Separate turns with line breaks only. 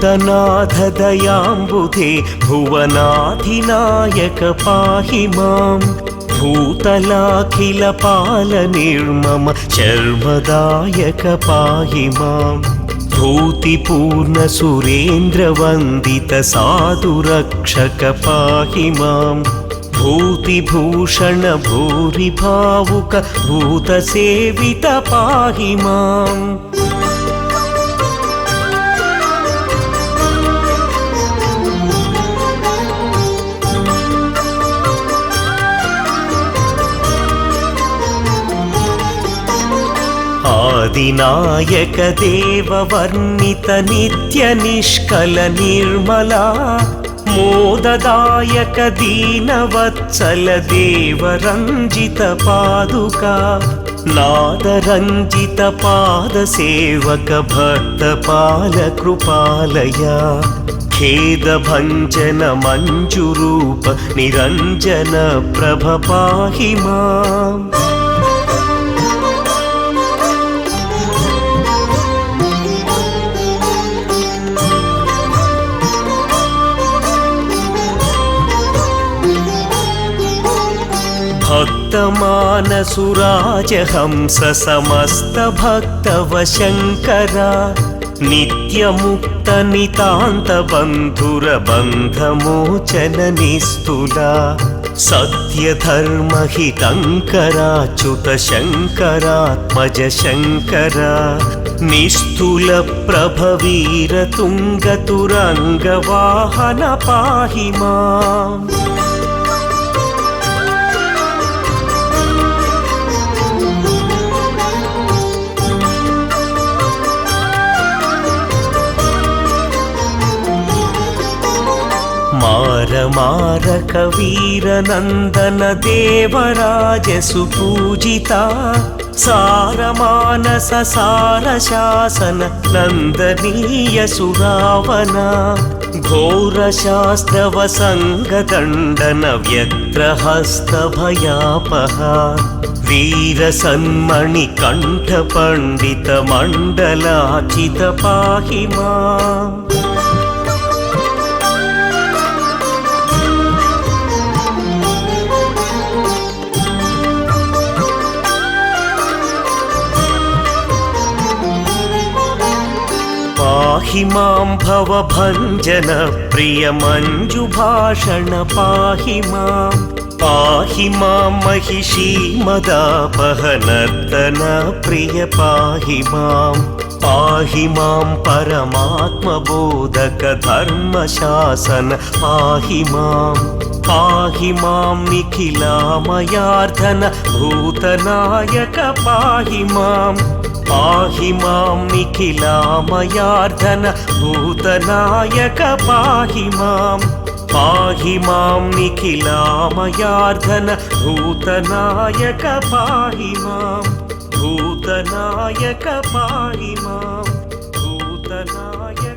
भूतनाथ दयाम्बुधे भुवनाधिनायक पाहि मां भूतलाखिलपालनिर्मम शर्मदायक पाहि मां भूतिपूर्ण सुरेन्द्रवन्दित साधुरक्षक पाहि मां भूतिभूषण भूरिभावुक भूतसेवित पाहि मां आदिनायक देववर्णित नित्य निष्कल निर्मला मोददायक दीनवत्सल देवरञ्जित पादुका नादरञ्जित पादसेवक भक्तपाल कृपालया खेदभञ्जन मञ्जुरूप निरञ्जन प्रभ पाहि माम् भक्तमानसुराजहंस समस्त भक्तवशङ्करा नित्यमुक्त नितान्त बन्धुर बन्धमोचन निस्तुला सत्यधर्महितङ्कराच्युत शङ्करात्मज शङ्करा निस्तुल प्रभवीर तुङ्गतुरङ्गवाहन पाहि माम् मारमारक वीरनन्दन देवराज सुपूजिता सारमानस सारशासन नन्दनीय सुरावना घोरशास्त्रवसङ्गदण्डन व्यग्रहस्त भयापहा वीरसन्मणि कण्ठ पण्डित मण्डलाचित पाहि माम् पाहि मां भवभञ्जन प्रिय मञ्जुभाषण पाहि मां महिषी मदापहनर्तन प्रिय पाहि मां परमात्मबोधक धर्मशासन पाहि मां निखिलामयार्धन भूतनायक पाहि मां निखिलामयार्धन भूतनायक पाहि मां निखिलामयार्धन भूतनायक पाहि मां भूतनायक पाहि मां भूतनायक